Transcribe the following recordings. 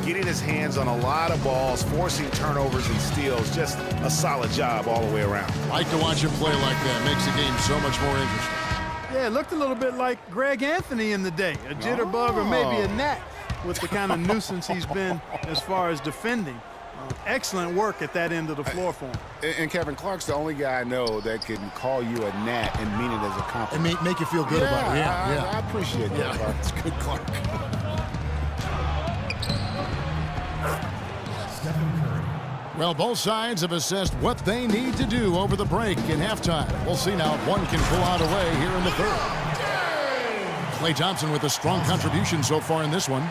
getting his hands on a lot of balls, forcing turnovers and steals. Just a solid job all the way around. Like to watch him play like that. Makes the game so much more interesting. Yeah, it looked a little bit like Greg Anthony in the day. A jitterbug or maybe a gnat with the kind of nuisance he's been as far as defending. Excellent work at that end of the floor for him. And Kevin, Clark's the only guy I know that can call you a gnat and mean it as a compliment. And make you feel good about it. Yeah, I appreciate that, Clark. It's good, Clark. Well, both sides have assessed what they need to do over the break in halftime. We'll see now if one can pull out away here in the third. Klay Thompson with a strong contribution so far in this one.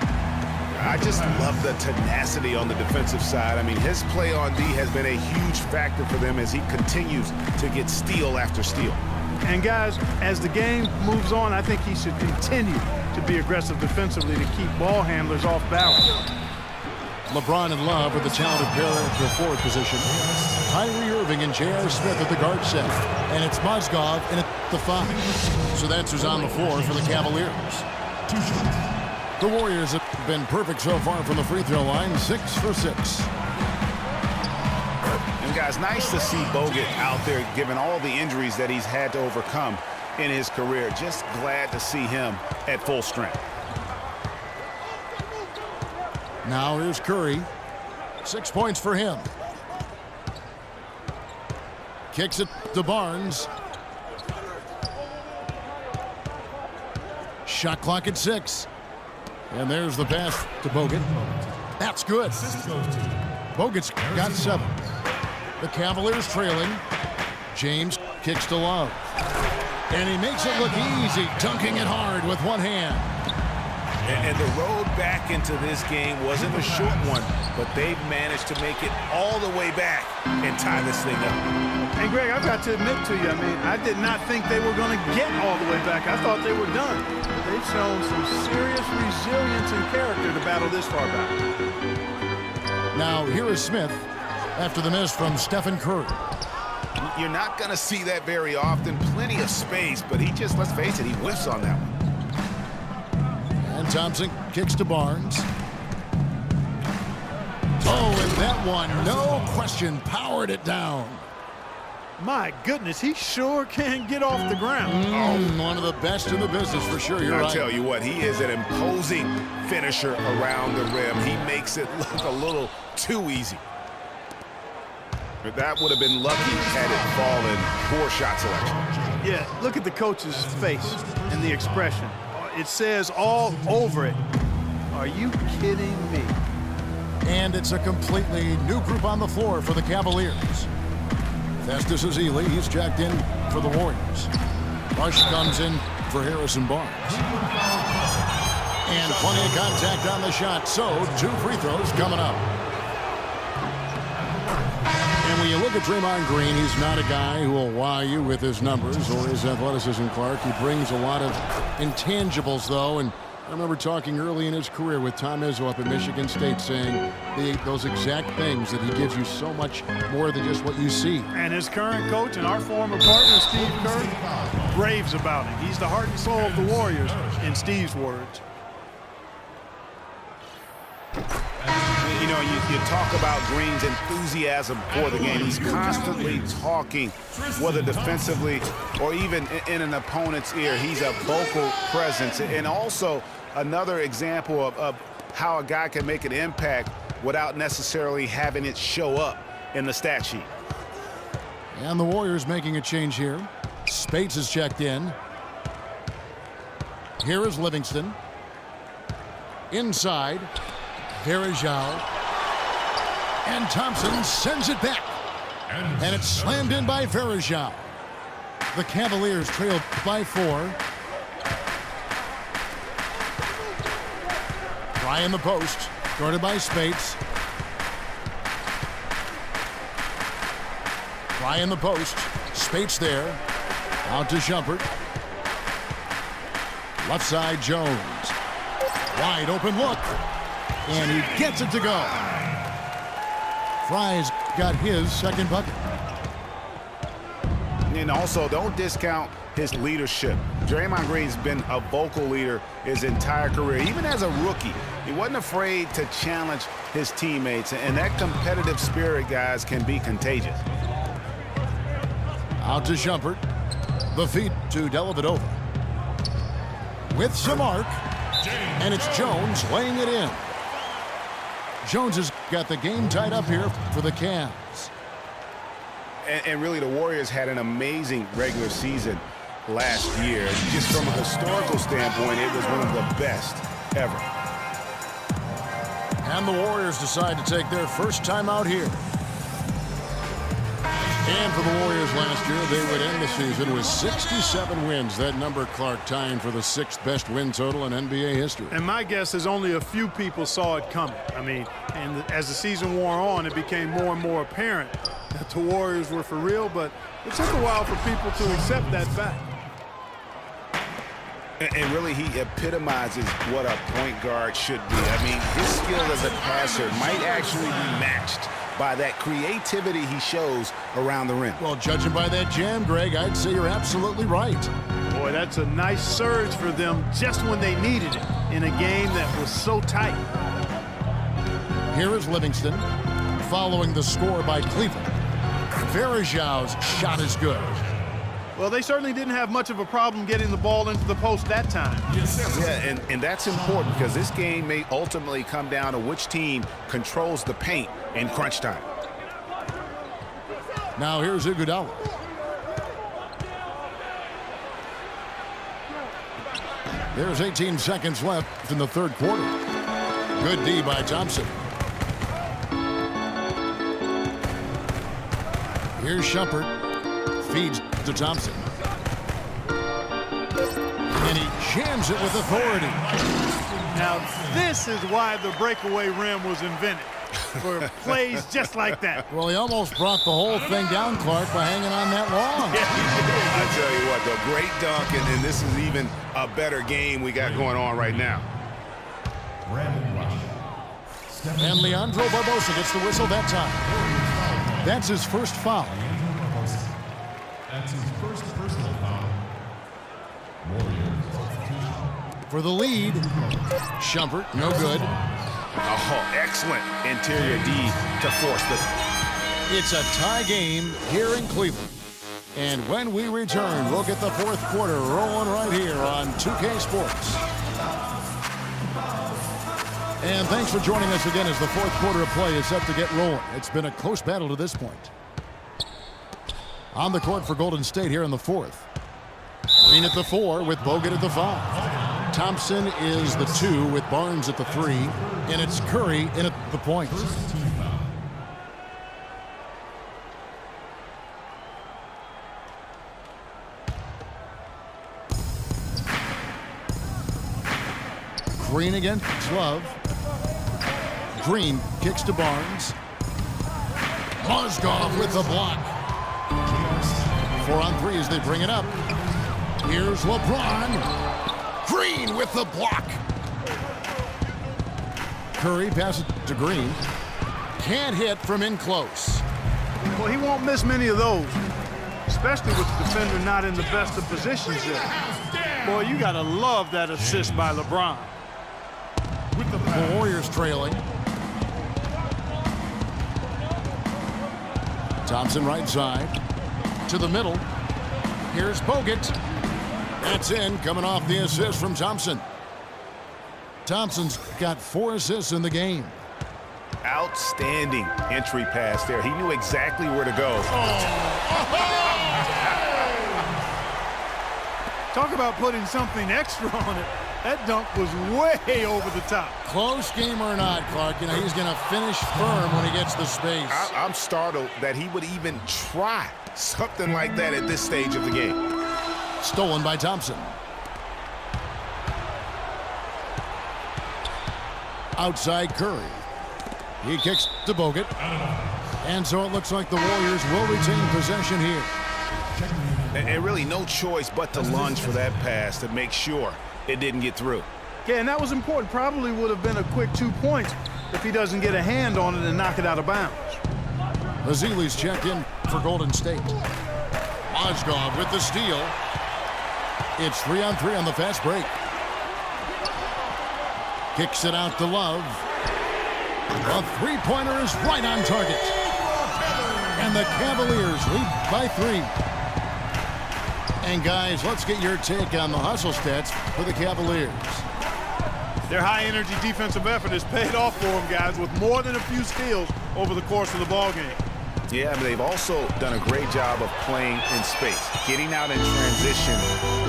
I just love the tenacity on the defensive side. I mean, his play on D has been a huge factor for them as he continues to get steal after steal. And guys, as the game moves on, I think he should continue to be aggressive defensively to keep ball handlers off balance. LeBron and Love with the talented pair at the forward position. Kyrie Irving and J.R. Smith at the guard set. And it's Mozgov in at the 5. So that's who's on the floor for the Cavaliers. The Warriors have been perfect so far from the free throw line, 6 for 6. And guys, nice to see Bogut out there given all the injuries that he's had to overcome in his career. Just glad to see him at full strength. Now here's Curry. 6 points for him. Kicks it to Barnes. Shot clock at 6. And there's the pass to Bogut. That's good. Bogut's got 7. The Cavaliers trailing. James kicks to Love. And he makes it look easy, dunking it hard with one hand. And the road back into this game wasn't a short one, but they've managed to make it all the way back and tie this thing up. And Greg, I've got to admit to you, I mean, I did not think they were going to get all the way back. I thought they were done. But they've shown some serious resilience and character to battle this far back. Now here is Smith after the miss from Stephen Curry. You're not going to see that very often. Plenty of space, but he just, let's face it, he whiffs on that one. And Thompson kicks to Barnes. Oh, and that one, no question, powered it down. My goodness, he sure can get off the ground. One of the best in the business for sure. You're right. I'll tell you what, he is an imposing finisher around the rim. He makes it look a little too easy. But that would have been lucky had it fallen. Poor shot selection. Yeah, look at the coach's face and the expression. It says all over it, are you kidding me? And it's a completely new group on the floor for the Cavaliers. Festus Ezeli, he's checked in for the Warriors. Rush comes in for Harrison Barnes. And plenty of contact on the shot, so 2 free throws coming up. And when you look at Draymond Green, he's not a guy who will wow you with his numbers or his athleticism, Clark. He brings a lot of intangibles, though, and I remember talking early in his career with Tom Izzo up at Michigan State saying those exact things, that he gives you so much more than just what you see. And his current coach and our former partner, Steve Kerr, raves about him. He's the heart and soul of the Warriors, in Steve's words. You know, you talk about Green's enthusiasm for the game. He's constantly talking, whether defensively or even in an opponent's ear. He's a vocal presence. And also another example of how a guy can make an impact without necessarily having it show up in the stat sheet. And the Warriors making a change here. Spates is checked in. Here is Livingston. Inside. Verajao. And Thompson sends it back. And it's slammed in by Verajao. The Cavaliers trail by 4. Try in the post. Guarded by Spates. Try in the post. Spates there. Out to Shumpert. Left side, Jones. Wide open look. And he gets it to go. Fry's got his second bucket. And also, don't discount his leadership. Draymond Green's been a vocal leader his entire career. Even as a rookie, He wasn't afraid to challenge his teammates, and that competitive spirit, guys, can be contagious. Out to Shumpert. The feed to Dellavedova. With some arc, and it's Jones laying it in. Jones has got the game tied up here for the Cavs. And really, the Warriors had an amazing regular season last year. Just from a historical standpoint, it was one of the best ever. And the Warriors decide to take their first time out here. And for the Warriors last year, they would end the season with 67 wins. That number, Clark, tying for the 6th best win total in NBA history. And my guess is only a few people saw it coming. I mean, and as the season wore on, it became more and more apparent that the Warriors were for real, but it took a while for people to accept that fact. And really, he epitomizes what a point guard should be. I mean, his skill as a passer might actually be matched by that creativity he shows around the rim. Well, judging by that jam, Greg, I'd say you're absolutely right. Boy, that's a nice surge for them just when they needed it in a game that was so tight. Here is Livingston following the score by Cleveland. Varejão's shot is good. Well, they certainly didn't have much of a problem getting the ball into the post that time. Yeah, and that's important because this game may ultimately come down to which team controls the paint in crunch time. Now here's Iguodala. There's 18 seconds left in the third quarter. Good D by Thompson. Here's Shumpert. Feeds to Thompson. And he jams it with authority. Now, this is why the breakaway rim was invented, for plays just like that. Well, he almost brought the whole thing down, Clark, by hanging on that long. I tell you what, though, great dunk, and this is even a better game we got going on right now. And Leandro Barbosa gets the whistle that time. That's his first foul. That's his first personal foul. For the lead, Shumpert, no good. Oh, excellent interior D to force the... It's a tie game here in Cleveland. And when we return, we'll get the fourth quarter rolling right here on 2K Sports. And thanks for joining us again as the fourth quarter of play is set to get rolling. It's been a close battle to this point. On the court for Golden State here in the fourth. Green at the 4 with Bogut at the 5. Thompson is the 2 with Barnes at the 3. And it's Curry in at the point. Green against Love. Green kicks to Barnes. Mozgov with the block. 4 on 3 as they bring it up. Here's LeBron. Green with the block. Curry passes to Green. Can't hit from in close. Well, he won't miss many of those, especially with the defender not in the best of positions there. Boy, you got to love that assist by LeBron. With the Warriors trailing. Thompson right side. To the middle. Here's Bogut. That's in, coming off the assist from Thompson. Thompson's got 4 assists in the game. Outstanding entry pass there. He knew exactly where to go. Talk about putting something extra on it. That dunk was way over the top. Close game or not, Clark, you know, he's going to finish firm when he gets the space. I'm startled that he would even try something like that at this stage of the game. Stolen by Thompson. Outside Curry. He kicks to Bogut. And so it looks like the Warriors will retain possession here. And really no choice but to lunge for that pass to make sure it didn't get through. Yeah, and that was important. Probably would have been a quick 2 points if he doesn't get a hand on it and knock it out of bounds. Azili's checked in for Golden State. Mozgov with the steal. It's 3 on 3 on the fast break. Kicks it out to Love. A three-pointer is right on target. And the Cavaliers lead by 3. And guys, let's get your take on the hustle stats for the Cavaliers. Their high-energy defensive effort has paid off for them, guys, with more than a few steals over the course of the ballgame. Yeah, but they've also done a great job of playing in space, getting out in transition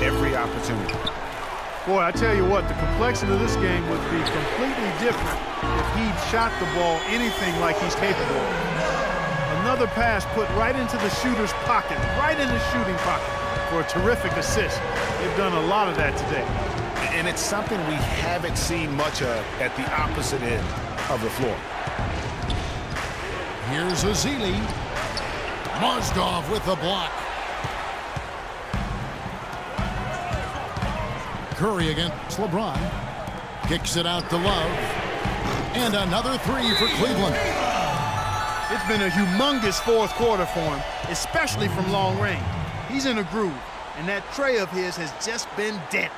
every opportunity. Boy, I tell you what, the complexion of this game would be completely different if he shot the ball anything like he's capable of. Another pass put right into the shooter's pocket, right in the shooting pocket for a terrific assist. They've done a lot of that today. And it's something we haven't seen much of at the opposite end of the floor. Here's Ezeli. Mozgov with the block. Curry against LeBron. Kicks it out to Love. And another 3 for Cleveland. It's been a humongous fourth quarter for him, especially from long range. He's in a groove, and that tray of his has just been deadly.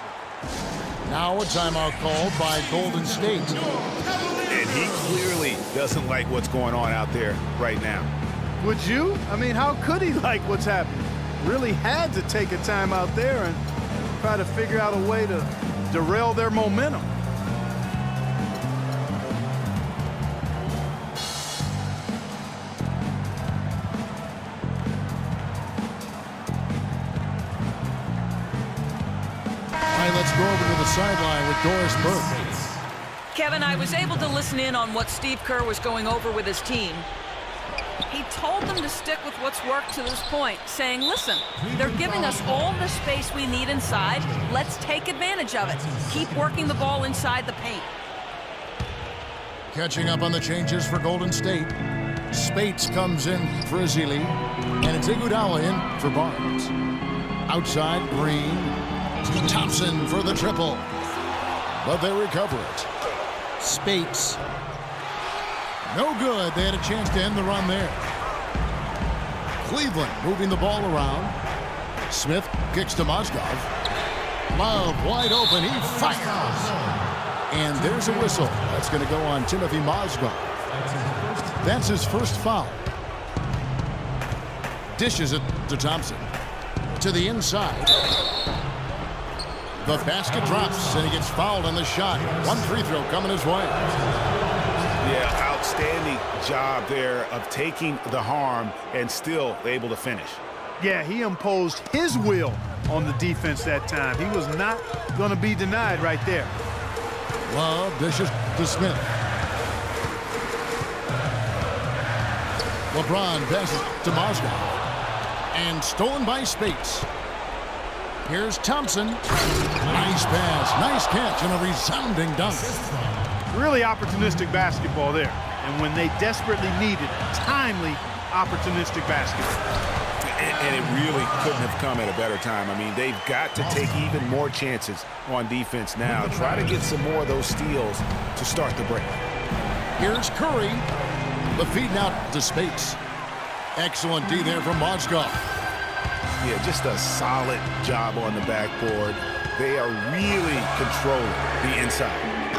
Now a timeout called by Golden State. And he clearly doesn't like what's going on out there right now. Would you? I mean, how could he like what's happening? Really had to take a time out there and try to figure out a way to derail their momentum. Let's go over to the sideline with Doris Burke. Kevin, I was able to listen in on what Steve Kerr was going over with his team. He told them to stick with what's worked to this point, saying, listen, they're giving us all the space we need inside. Let's take advantage of it. Keep working the ball inside the paint. Catching up on the changes for Golden State. Spates comes in for Ezeli, and it's Iguodala in for Barnes. Outside, Green. Thompson for the triple, but they recover it. Spates. No good. They had a chance to end the run there. Cleveland moving the ball around. Smith kicks to Mozgov. Love wide open. He fires. And there's a whistle. That's going to go on Timothy Mozgov. That's his first foul. Dishes it to Thompson. To the inside. The basket drops, and he gets fouled on the shot. One free throw coming his way. Yeah, outstanding job there of taking the harm and still able to finish. Yeah, he imposed his will on the defense that time. He was not going to be denied right there. Love dishes to Smith. LeBron passes to Mozgov. And stolen by Spates. Here's Thompson. Nice pass, nice catch, and a resounding dunk. Really opportunistic basketball there. And when they desperately needed timely, opportunistic basketball. And it really couldn't have come at a better time. I mean, they've got to take even more chances on defense now. Try to get some more of those steals to start the break. Here's Curry. The feed now to Spates. Excellent D there from Mozgov. Yeah, just a solid job on the backboard. They are really controlling the inside.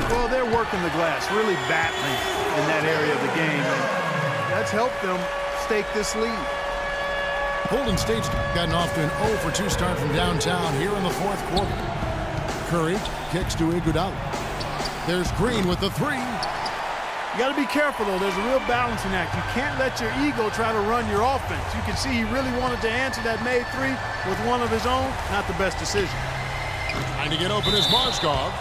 Well, they're working the glass, really battling in that area of the game. And that's helped them stake this lead. Golden State's gotten off to an 0-for-2 start from downtown here in the fourth quarter. Curry kicks to Iguodala. There's Green with the 3. You got to be careful, though. There's a real balancing act. You can't let your ego try to run your offense. You can see he really wanted to answer that made 3 with one of his own. Not the best decision. Trying to get open is Mozgov.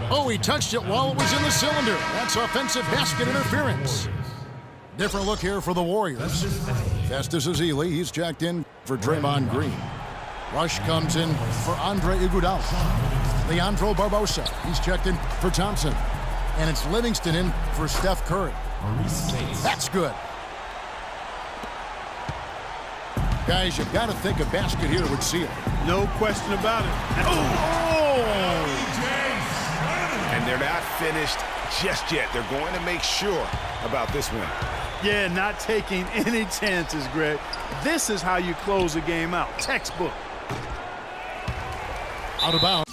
Oh, he touched it while it was in the cylinder. That's offensive basket interference. Different look here for the Warriors. Festus Ezeli, he's checked in for Draymond Green. Rush comes in for Andre Iguodala. Leandro Barbosa, he's checked in for Thompson. And it's Livingston in for Steph Curry. That's good. Guys, you've got to think a basket here would seal. No question about it. And they're not finished just yet. They're going to make sure about this win. Yeah, not taking any chances, Greg. This is how you close a game out. Textbook. Out of bounds.